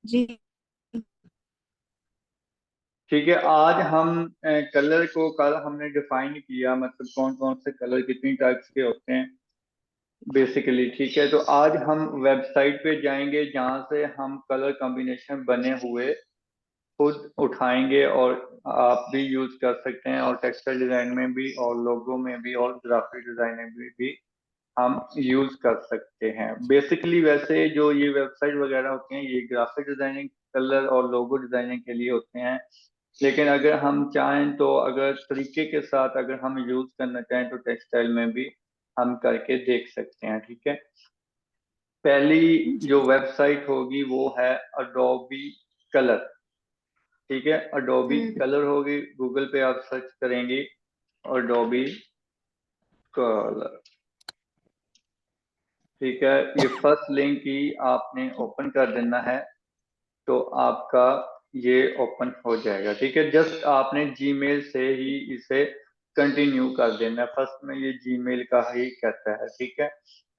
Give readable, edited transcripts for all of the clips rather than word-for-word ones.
जी। ठीक है, आज हम कलर को, कल हमने डिफाइन किया मतलब कौन कौन से कलर कितनी टाइप्स के होते हैं बेसिकली। ठीक है, तो आज हम वेबसाइट पे जाएंगे जहाँ से हम कलर कॉम्बिनेशन बने हुए खुद उठाएंगे और आप भी यूज कर सकते हैं, और टेक्सटाइल डिजाइन में भी और लोगो में भी और ग्राफिक डिजाइन में भी हम यूज कर सकते हैं बेसिकली। वैसे जो ये वेबसाइट वगैरह होते हैं ये ग्राफिक डिजाइनिंग, कलर और लोगो डिजाइनिंग के लिए होते हैं, लेकिन अगर हम चाहें तो अगर तरीके के साथ अगर हम यूज करना चाहें तो टेक्सटाइल में भी हम करके देख सकते हैं। ठीक है, पहली जो जी। वेबसाइट होगी वो है अडोबी कलर। ठीक है, अडोबी हम्म। कलर होगी, गूगल पे आप सर्च करेंगे अडोबी कलर। ठीक है, ये फर्स्ट लिंक ही आपने ओपन कर देना है तो आपका ये ओपन हो जाएगा। ठीक है, जस्ट आपने जीमेल से ही इसे कंटिन्यू कर देना है, फर्स्ट में ये जीमेल का ही कहता है। ठीक है,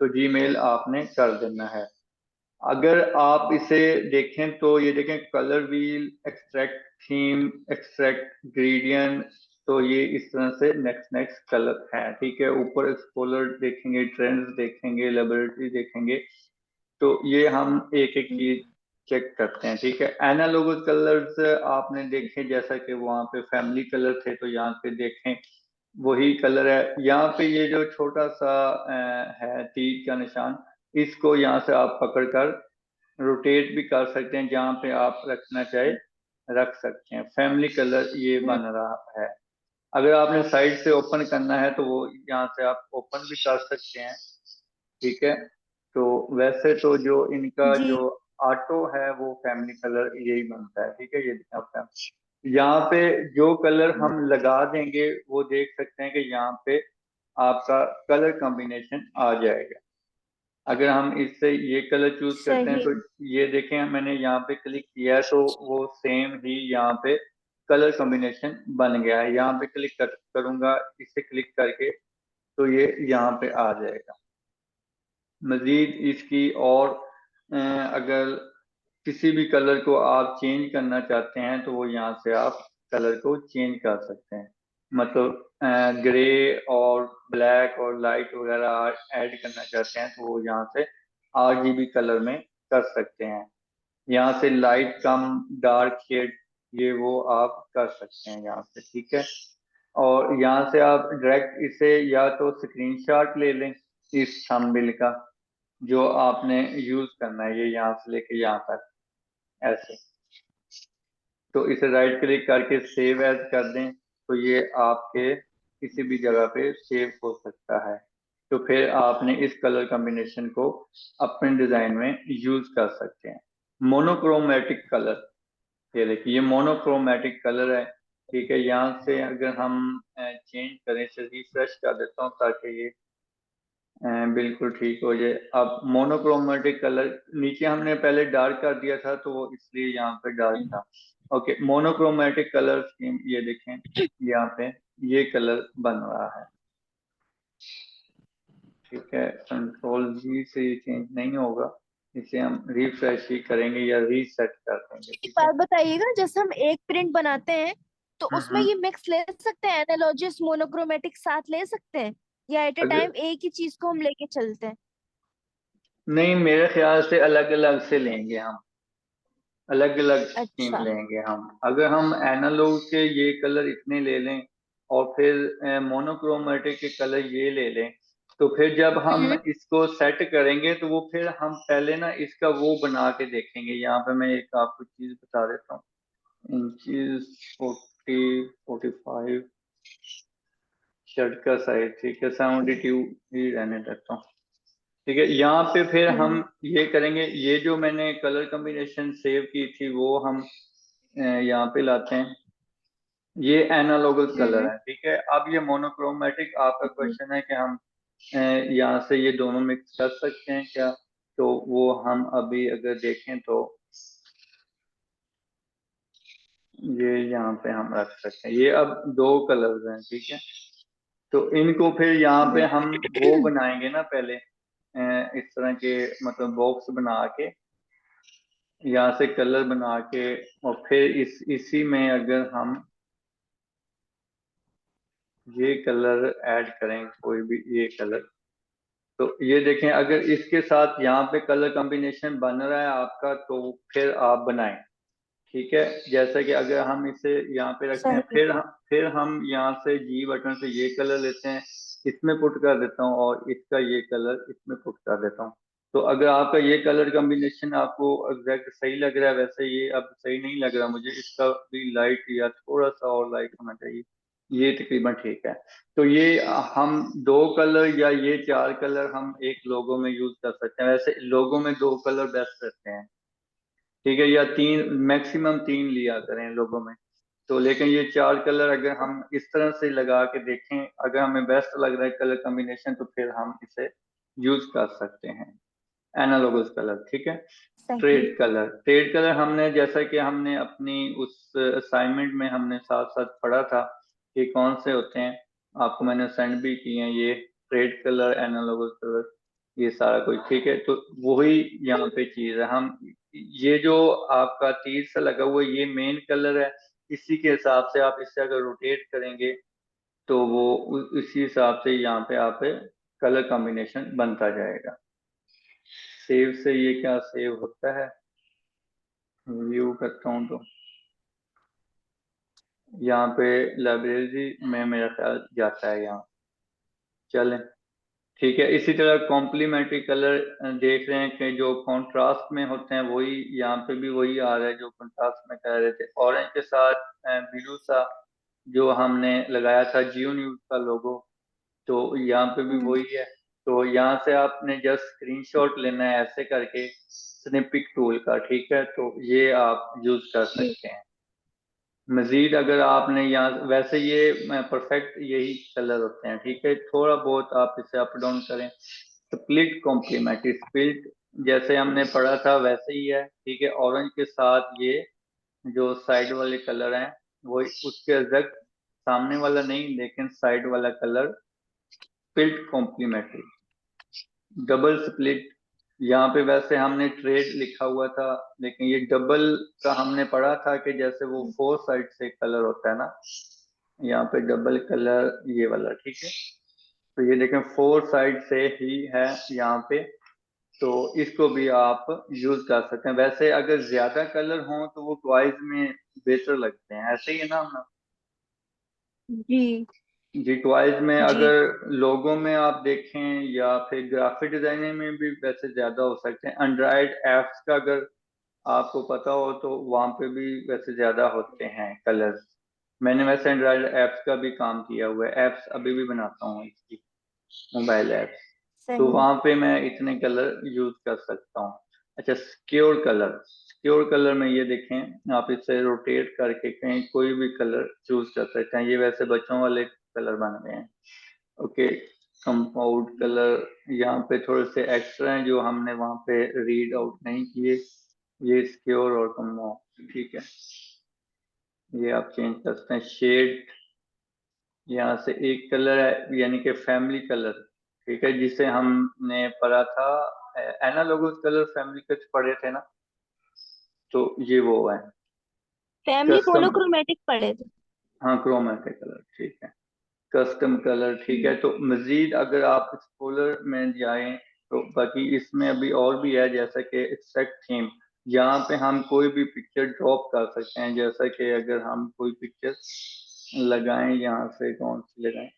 तो जीमेल आपने कर देना है। अगर आप इसे देखें तो ये देखें colour wheel, extract theme, extract gradient, तो ये इस तरह से नेक्स्ट नेक्स्ट कलर है। ठीक है, ऊपर एक्सप्लोरर देखेंगे, ट्रेंड्स देखेंगे, लेबोरेटरी देखेंगे, तो ये हम एक एक चीज चेक करते हैं। ठीक है, एनालॉग कलर्स आपने देखे, जैसा कि वहाँ पे फैमिली कलर थे तो यहाँ पे देखें वही कलर है। यहाँ पे ये जो छोटा सा है तीर का निशान, इसको यहाँ से आप पकड़कर रोटेट भी कर सकते हैं, जहाँ पे आप रखना चाहे रख सकते हैं। फैमिली कलर ये हम्म। बन रहा है। अगर आपने साइड से ओपन करना है तो वो यहाँ से आप ओपन भी कर सकते हैं। ठीक है, तो वैसे तो जो इनका जी। जो ऑटो है वो फैमिली कलर यही बनता है। ठीक है, ये आपका यहाँ पे जो कलर हम लगा देंगे वो देख सकते हैं कि यहाँ पे आपका कलर कॉम्बिनेशन आ जाएगा। अगर हम इससे ये कलर चूज करते हैं सही। तो ये देखें मैंने यहाँ पे क्लिक किया है तो वो सेम ही यहाँ पे कलर कॉम्बिनेशन बन गया है। यहाँ पे क्लिक करूंगा, इसे क्लिक करके तो ये यहाँ पे आ जाएगा। मजीद इसकी और अगर किसी भी कलर को आप चेंज करना चाहते हैं तो वो यहाँ से आप कलर को चेंज कर सकते हैं। मतलब ग्रे और ब्लैक और लाइट वगैरह ऐड करना चाहते हैं तो वो यहाँ से आरजीबी कलर में कर सकते हैं। यहाँ से लाइट कम डार्क शेड ये वो आप कर सकते हैं यहाँ से। ठीक है, और यहाँ से आप डायरेक्ट इसे या तो स्क्रीनशॉट ले लें इस थंबनेल का जो आपने यूज करना है, ये यहाँ से लेके यहाँ तक ऐसे, तो इसे राइट क्लिक करके सेव एज कर दें तो ये आपके किसी भी जगह पे सेव हो सकता है। तो फिर आपने इस कलर कॉम्बिनेशन को अपने डिजाइन में यूज कर सकते हैं। मोनोक्रोमेटिक कलर, ये देखिए ये मोनोक्रोमेटिक कलर है। ठीक है, यहाँ से अगर हम चेंज करें, इसे रिफ्रेश कर देता हूँ ताकि ये बिल्कुल ठीक हो जाए। अब मोनोक्रोमेटिक कलर नीचे हमने पहले डार्क कर दिया था तो वो इसलिए यहाँ पे डार्क था। ओके, मोनोक्रोमेटिक कलर स्कीम ये देखें यहाँ पे ये कलर बन रहा है। ठीक है, कंट्रोल जी से ये चेंज नहीं होगा, इसे हम रिफ्रेश ही करेंगे या रीसेट कर देंगे। एक ठीक है, बात बताइएगा, जैसे हम एक प्रिंट बनाते हैं तो उसमें हम्म। ये मिक्स ले सकते हैं, एनालॉजिस्ट मोनोक्रोमेटिक साथ ले सकते हैं, या एट ए अगर टाइम एक ही चीज को हम लेके चलते हैं? नहीं, मेरे ख्याल से अलग अलग से लेंगे हम, अलग अलग स्कीम अच्छा। लेंगे हम। अगर हम एनालॉग के ये कलर इतने ले लें और फिर मोनोक्रोमेटिक के कलर ये ले लें तो फिर जब हम हम्म। इसको सेट करेंगे तो वो फिर हम पहले ना इसका वो बना के देखेंगे। यहाँ पे मैं एक आपको चीज बता देता हूँ, इंचीज 40 45 शर्ट का साइज। ठीक है, 72 ही रहने देता हूँ। ठीक है, यहाँ पे फिर हम हम्म। ये करेंगे, ये जो मैंने कलर कॉम्बिनेशन सेव की थी वो हम यहाँ पे लाते हैं। ये एनालॉग कलर हम्म। है। ठीक है, अब ये मोनोक्रोमेटिक आपका हम्म। क्वेश्चन है कि हम यहाँ से ये दोनों मिक्स कर सकते हैं क्या, तो वो हम अभी अगर देखें तो ये यहाँ पे हम रख सकते हैं। ये अब दो कलर्स हैं। ठीक है, तो इनको फिर यहाँ पे हम वो हम्म। बनाएंगे ना पहले इस तरह के मतलब बॉक्स बना के यहाँ से कलर बना के और फिर इसी में अगर हम ये कलर ऐड करें, कोई भी ये कलर, तो ये देखें अगर इसके साथ यहाँ पे कलर कॉम्बिनेशन बन रहा है आपका, तो फिर आप बनाएं। ठीक है, जैसा कि अगर हम इसे यहाँ पे रखते हैं, सही। फिर हम यहाँ से जी बटन से ये कलर लेते हैं, इसमें पुट कर देता हूँ, और इसका ये कलर इसमें पुट कर देता हूँ। तो अगर आपका ये कलर कॉम्बिनेशन आपको एग्जैक्ट सही लग रहा है, वैसे ये अब सही नहीं लग रहा मुझे, इसका भी लाइट या थोड़ा सा और लाइट होना चाहिए, ये तकरीबन ठीक है। तो ये हम दो कलर या ये चार कलर हम एक लोगो में यूज कर सकते हैं। वैसे लोगो में दो कलर बेस्ट रहते हैं, ठीक है, या तीन, मैक्सिमम तीन लिया करें लोगों में। तो लेकिन ये चार कलर अगर हम इस तरह से लगा के देखें, अगर हमें बेस्ट लग रहा है कलर कॉम्बिनेशन, तो फिर हम इसे यूज कर सकते हैं। एनालॉगस कलर, ठीक है। सही। ट्रेड कलर हमने, जैसा कि हमने अपनी उस असाइनमेंट में हमने साथ साथ पढ़ा था कि कौन से होते हैं, आपको मैंने सेंड भी किए हैं, ये ट्रेड कलर, एनालॉगस कलर, ये सारा कुछ, ठीक है। तो वही यहाँ पे चीज है, हम ये जो आपका तीर सा लगा हुआ है, ये मेन कलर है, इसी के हिसाब से आप इसे अगर रोटेट करेंगे तो वो उसी हिसाब से यहाँ पे आप कलर कॉम्बिनेशन बनता जाएगा। सेव से ये क्या सेव होता है, व्यू करता हूँ तो यहाँ पे लाइब्रेरी में मेरा ख्याल जाता है यहाँ। चलें, ठीक है। इसी तरह कॉम्प्लीमेंट्री कलर देख रहे हैं कि जो कॉन्ट्रास्ट में होते हैं, वही यहाँ पे भी वही आ रहा है जो कॉन्ट्रास्ट में कह रहे थे। ऑरेंज के साथ ब्लू सा जो हमने लगाया था जियो न्यूज का लोगो, तो यहाँ पे भी हम्म। वही है। तो यहाँ से आपने जस्ट स्क्रीनशॉट लेना है ऐसे करके स्निपिक टूल का, ठीक है, तो ये आप यूज कर जी। सकते हैं। मजीद अगर आपने यहाँ, वैसे ये परफेक्ट यही कलर होते हैं, ठीक है, थोड़ा बहुत आप इसे अप डाउन करें। स्प्लिट कॉम्प्लीमेंट्री, स्प्लिट जैसे हमने पढ़ा था वैसे ही है, ठीक है। ऑरेंज के साथ ये जो साइड वाले कलर हैं, वो उसके एग्जैक्ट सामने वाला नहीं, लेकिन साइड वाला colour split complementary. Double split, यहाँ पे वैसे हमने ट्रेड लिखा हुआ था, लेकिन ये डबल का हमने पढ़ा था कि जैसे वो फोर साइड से कलर होता है ना, यहाँ पे डबल कलर ये वाला, ठीक है। तो ये देखें फोर साइड से ही है यहाँ पे, तो इसको भी आप यूज कर सकते हैं। वैसे अगर ज्यादा कलर हो तो वो ट्वाइस में बेहतर लगते हैं, ऐसे ही है ना। जी। जी, ट्वाइस में जी। अगर लोगों में आप देखें या फिर ग्राफिक डिजाइनिंग में भी वैसे ज्यादा हो सकते हैं। एंड्रॉइड एप्स का अगर आपको पता हो तो वहां पे भी वैसे ज्यादा होते हैं कलर्स। मैंने वैसे एंड्रॉइड एप्स का भी काम किया हुआ है, एप्स अभी भी बनाता हूँ इसकी, मोबाइल एप्स। तो सही। वहां पे मैं इतने कलर यूज कर सकता हूँ। अच्छा, सिक्योर कलर में ये देखें, आप इसे रोटेट करके कहीं कोई भी कलर चूज कर सकते हैं। ये वैसे बच्चों वाले कलर बन गए हैं, ओके। कंपाउंड कलर यहाँ पे थोड़े से एक्स्ट्रा हैं जो हमने वहां पे रीड आउट नहीं किए, ये सिक्योर और कंपाउंड, ठीक है। ये आप चेंज कर सकते हैं। शेड, यहाँ से एक कलर है यानी कि फैमिली कलर, ठीक है, जिसे हमने पढ़ा था एनालॉगस कलर फैमिली कुछ पढ़े थे ना, तो ये वो है फैमिली कस्टम। मोनोक्रोमेटिक पढ़े थे। हाँ, क्रोमेटिक कलर, ठीक है। कस्टम कलर, ठीक है। हम्म। तो मजीद अगर आप एक्सप्लोरर में जाएं तो बाकी इसमें अभी और भी है, जैसा कि एक्सट्रैक्ट थीम, यहाँ पे हम कोई भी पिक्चर ड्रॉप कर सकते हैं। जैसा कि अगर हम कोई पिक्चर लगाएं, यहाँ से कौन सी लगाएं,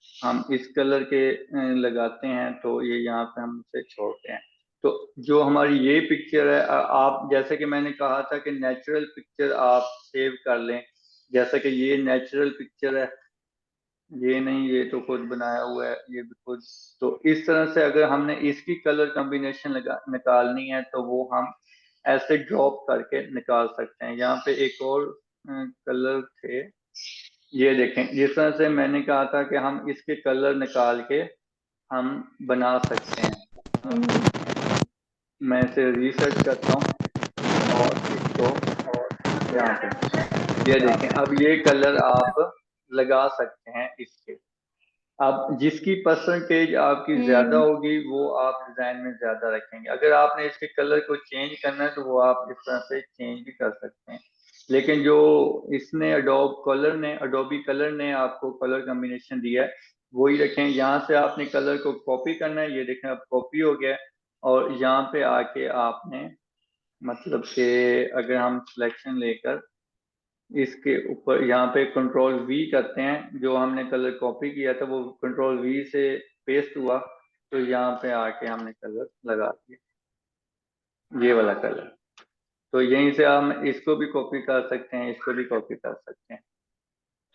हम इस कलर के लगाते हैं, तो ये यहाँ पे हम इसे छोड़ते हैं। तो जो हमारी ये पिक्चर है, आप जैसे कि मैंने कहा था कि नेचुरल पिक्चर आप सेव कर लें, जैसा कि ये नेचुरल पिक्चर है, ये नहीं, ये तो खुद बनाया हुआ है, ये भी खुद। तो इस तरह से अगर हमने इसकी कलर कॉम्बिनेशन लगा निकालनी है, तो वो हम ऐसे ड्रॉप करके निकाल सकते हैं। यहाँ पे एक और कलर थे, ये देखें, जिस तरह से मैंने कहा था कि हम इसके कलर निकाल के हम बना सकते हैं। हम्म। मैं इसे रिसर्च करता हूँ और इसको यहाँ पे, ये देखें, अब ये कलर आप लगा सकते हैं इसके, अब जिसकी परसेंटेज आपकी ज्यादा होगी वो आप डिजाइन में ज्यादा रखेंगे। अगर आपने इसके कलर को चेंज करना है तो वो आप इस तरह से चेंज भी कर सकते हैं, लेकिन जो इसने अडोबी कलर ने आपको कलर कॉम्बिनेशन दिया है वही रखें। यहाँ से आपने कलर को कॉपी करना है, ये देखें अब कॉपी हो गया है। और यहाँ पे आके आपने मतलब कि अगर हम सिलेक्शन लेकर इसके ऊपर यहाँ पे कंट्रोल वी करते हैं, जो हमने कलर कॉपी किया था वो कंट्रोल वी से पेस्ट हुआ, तो यहाँ पे आके हमने कलर लगा दिया, ये वाला कलर। तो यहीं से हम इसको भी कॉपी कर सकते हैं, इसको भी कॉपी कर सकते हैं।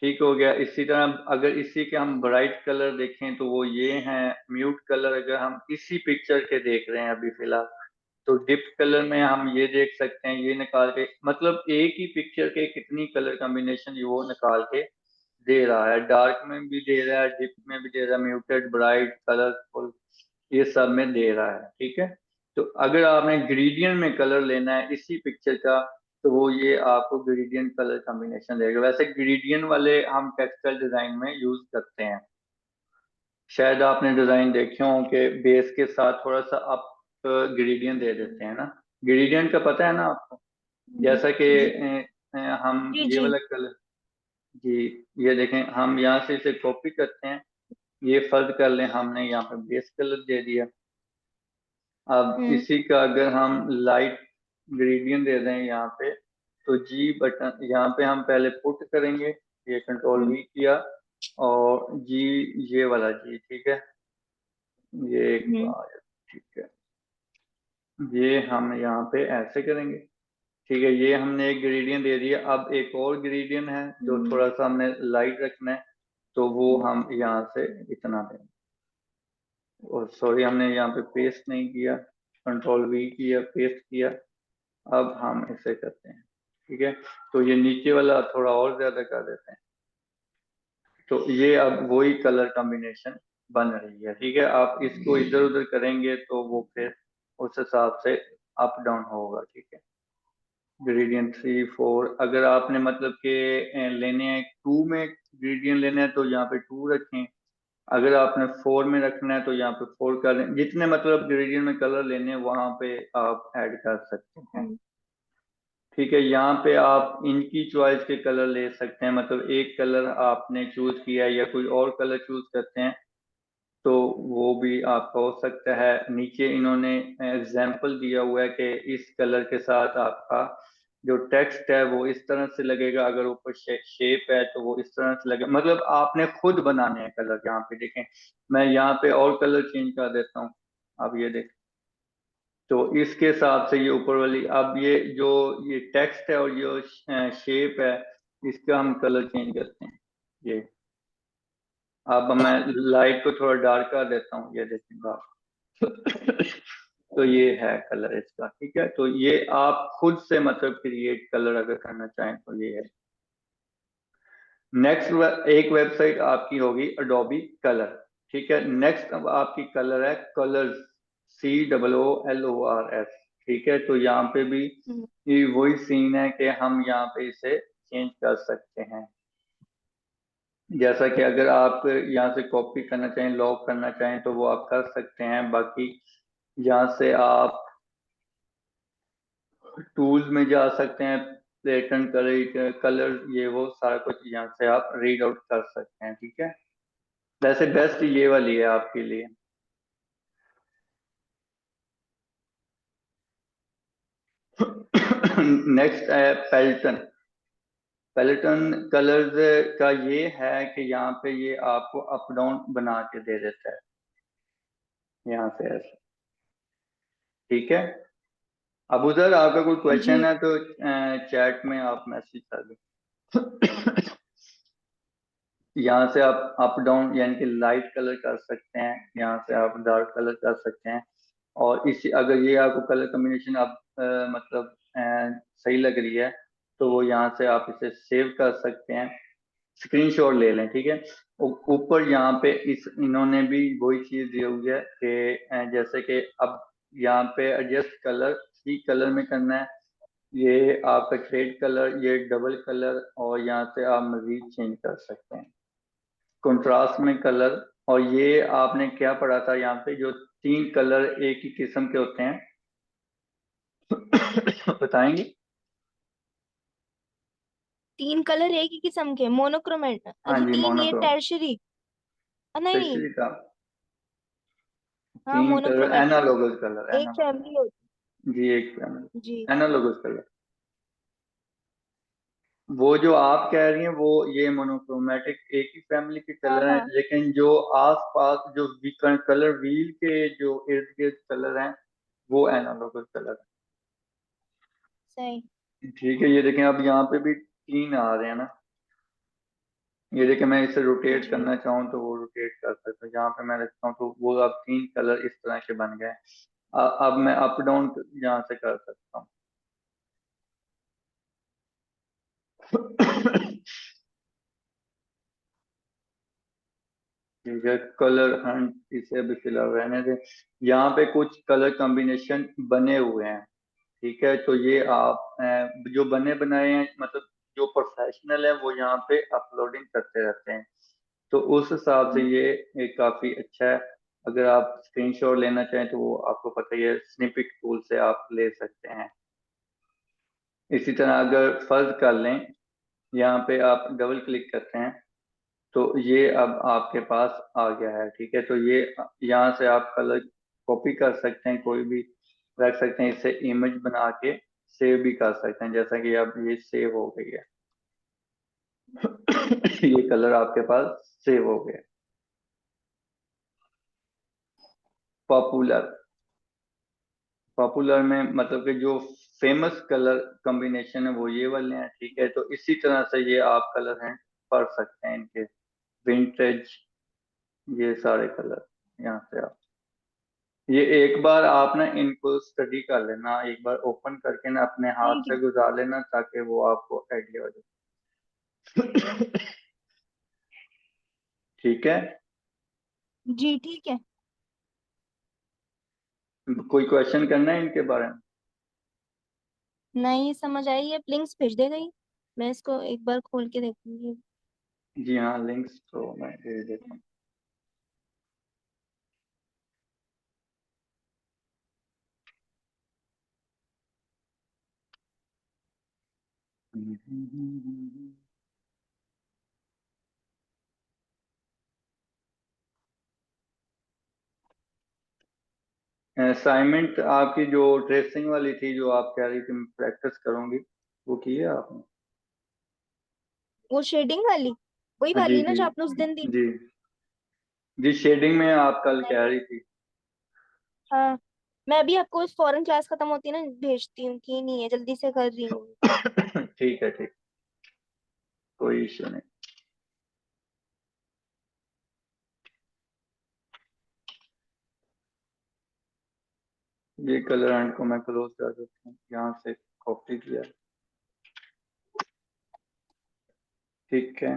ठीक हो गया। इसी तरह अगर इसी के हम ब्राइट कलर देखें तो वो ये हैं। म्यूट कलर अगर हम इसी पिक्चर के देख रहे हैं अभी फिलहाल, तो डिप कलर में हम ये देख सकते हैं, ये निकाल के मतलब एक ही पिक्चर के कितनी कलर कॉम्बिनेशन ये वो निकाल के दे रहा है। डार्क में भी दे रहा है, डिप में भी दे रहा है, म्यूटेड, ब्राइट, कलरफुल, ये सब में दे रहा है। ठीक है। तो अगर आपने ग्रेडियंट में कलर लेना है इसी पिक्चर का, तो वो ये आपको ग्रेडियंट कलर कॉम्बिनेशन देगा। वैसे ग्रेडियंट वाले हम टेक्सटाइल डिजाइन में यूज करते हैं। शायद आपने डिजाइन देखे हों कि बेस के साथ थोड़ा सा आप ग्रेडियंट दे देते हैं ना। ग्रेडियंट का पता है ना आपको? जैसा कि जी हम जी ये जी। वाला कलर, जी, ये देखें हम यहाँ से इसे कॉपी करते हैं, ये फर्ज कर लें हमने यहाँ पे बेस कलर दे दिया। अब हम्म इसी का अगर हम लाइट ग्रेडियंट दे दें यहाँ पे, तो जी बटन यहाँ पे हम पहले पुट करेंगे, ये कंट्रोल हम्म वी किया, और जी, ये वाला जी, ठीक है, ये एक हम्म बार, ठीक है, ये हम यहाँ पे ऐसे करेंगे। ठीक है, ये हमने एक ग्रेडियंट दे दिया। अब एक और ग्रेडियंट है जो हम्म थोड़ा सा हमने लाइट रखना है, तो वो हम्म हम यहाँ से इतना दें। और सॉरी, हमने यहाँ पे पेस्ट नहीं किया, कंट्रोल वी किया, पेस्ट किया। अब हम इसे करते हैं। ठीक है, तो ये नीचे वाला थोड़ा और ज्यादा कर देते हैं, तो ये अब वही कलर कॉम्बिनेशन बन रही है। ठीक है, आप इसको इधर उधर करेंगे तो वो फिर उस हिसाब से अप डाउन होगा। ठीक है, ग्रेडियंट 3 4 अगर आपने मतलब के लेने हैं 2 में ग्रेडियंट लेना है तो यहाँ पे 2 रखें। अगर आपने 4 में रखना है तो यहाँ पे 4 कर लें। जितने मतलब ग्रेडियंट में कलर लेने हैं वहां पे आप ऐड कर सकते हैं। हम्म ठीक है, यहाँ पे आप इनकी चॉइस के कलर ले सकते हैं, मतलब एक कलर आपने चूज किया या कोई और कलर चूज करते हैं तो वो भी आपका हो सकता है। नीचे इन्होंने एग्जाम्पल दिया हुआ है कि इस कलर के साथ आपका जो टेक्स्ट है वो इस तरह से लगेगा, अगर ऊपर शेप है तो वो इस तरह से लगेगा। मतलब आपने खुद बनाने हैं कलर। यहाँ पे देखें, मैं यहाँ पे और कलर चेंज कर देता हूँ। अब ये देखें, तो इसके हिसाब से ये ऊपर वाली, अब ये जो ये टेक्स्ट है और जो शेप है, इसका हम कलर चेंज करते हैं। ये अब मैं लाइट को थोड़ा डार्क कर देता हूँ, ये देखेंगे आप। तो ये है कलर इसका। ठीक है, तो ये आप खुद से मतलब क्रिएट कलर अगर करना चाहें तो ये है। नेक्स्ट एक वेबसाइट आपकी होगी अडोबी कलर। ठीक है, नेक्स्ट अब आपकी कलर है कलर्स, COOLORS। ठीक है, तो यहाँ पे भी हम्म ये वही सीन है कि हम यहाँ पे इसे चेंज कर सकते हैं। जैसा कि अगर आप यहाँ से कॉपी करना चाहें, लॉक करना चाहें तो वो आप कर सकते हैं। बाकी यहाँ से आप टूल्स में जा सकते हैं, पैटर्न कलर कलर, ये वो सारा कुछ यहाँ से आप रीड आउट कर सकते हैं। ठीक है, वैसे बेस्ट ये वाली है आपके लिए। नेक्स्ट है पेल्टन। पेल्टन कलर्स का ये है कि यहाँ पे ये आपको अप डाउन बना के दे देता है, यहाँ से ऐसे। ठीक है, अब उधर आपका कोई क्वेश्चन जी है तो चैट में आप मैसेज कर दो। यहाँ से आप अप डाउन यानी कि लाइट कलर कर सकते हैं, यहाँ से आप डार्क कलर कर सकते हैं। और इसी अगर ये आपको कलर कॉम्बिनेशन आप मतलब सही लग रही है तो वो यहाँ से आप इसे सेव कर सकते हैं, स्क्रीनशॉट ले लें। ठीक है, ऊपर यहाँ पे इस इन्होंने भी वही चीज दी हुई है कि जैसे कि अब यहाँ पे एडजस्ट कलर 3 कलर में करना है। ये आपका थ्रेड कलर, ये डबल कलर, और यहाँ से आप मजीद चेंज कर सकते हैं। कंट्रास्ट में कलर। और ये आपने क्या पढ़ा था यहाँ पे, जो 3 कलर एक ही किस्म के होते हैं बताएंगे? 3 कलर एक ही किस्म के मोनोक्रोमेट, हाँ अच्छा जी, 3 ये मोनोक्रोम। टर्शरी। नहीं नहीं, टर्शरी का हाँ 3 कलर, मोनोक्रोमेटिक, एनालॉगस कलर, एक फैमिली होती जी एक है जी। Analogous colour. वो जो आप कह रही हैं वो ये मोनोक्रोमेटिक एक ही फैमिली के हाँ कलर हैं, हाँ लेकिन जो आसपास जो कलर व्हील के जो इर्द गिर्द कलर हैं वो एनालॉगस कलर सही। है। ठीक है, ये देखें अब यहाँ पे भी 3 आ रहे हैं ना। ये देखें, मैं इसे रोटेट जी करना चाहूँ तो वो रोटेट कर सकता हूँ, जहाँ पे मैं रखता हूँ तो वो अब 3 कलर इस तरह के बन गए। अब मैं अप डाउन यहाँ से कर सकता हूँ। ठीक है, कलर हंट इसे अभी फिलहाल रहने दें। यहाँ पे कुछ कलर कॉम्बिनेशन बने हुए हैं। ठीक है, तो ये आप जो बने बनाए हैं, मतलब जो प्रोफेशनल है वो यहाँ पे अपलोडिंग करते रहते हैं, तो उस हिसाब से ये एक काफी अच्छा है। अगर आप स्क्रीनशॉट लेना चाहें तो वो आपको पता ही है, स्निपिक टूल से आप ले सकते हैं। इसी तरह अगर फर्ज कर लें, यहाँ पे आप डबल क्लिक करते हैं तो ये अब आपके पास आ गया है। ठीक है, तो ये यहाँ से आप कलर कॉपी कर सकते हैं, कोई भी रख सकते हैं, इससे इमेज बना के सेव भी कर सकते हैं, जैसा कि अब ये सेव हो गई है। ये कलर आपके पास सेव हो गया। पॉपुलर, पॉपुलर में मतलब कि जो फेमस कलर कॉम्बिनेशन है वो ये वाले हैं। ठीक है, तो इसी तरह से ये आप कलर हैं पढ़ सकते हैं इनके, विंटेज, ये सारे कलर यहाँ से आप, ये एक बार आप ना इनको स्टडी कर लेना, एक बार ओपन करके ना अपने हाथ ठीक से है गुजार लेना, ताकि वो आपको आइडिया हो जाए। ठीक है, जी ठीक है। कोई क्वेश्चन करना है इनके बारे में? नहीं समझ आई, अब लिंक्स भेज देगा ही, मैं इसको एक बार खोल के देखूंगी। जी हाँ, लिंक्स तो मैं भेज देता हूँ। असाइनमेंट आपकी जो ट्रेसिंग वाली थी, जो आप कह रही थी मैं प्रैक्टिस करूंगी, वो की है आपने? वो शेडिंग वाली, वही हाँ जी वाली ना जी जो आपने उस दिन दी। जी जी, शेडिंग में आप कल कह नहीं, रही थी। हाँ मैं अभी आपको इस फौरन क्लास खत्म होती है ना भेजती हूँ, की नहीं है, जल्दी से कर रही हूँ। ठीक है, ठीक, कोई इश्यू नहीं। ये कलर एंड को मैं क्लोज कर देता हूँ, यहाँ से कॉपी किया। ठीक है।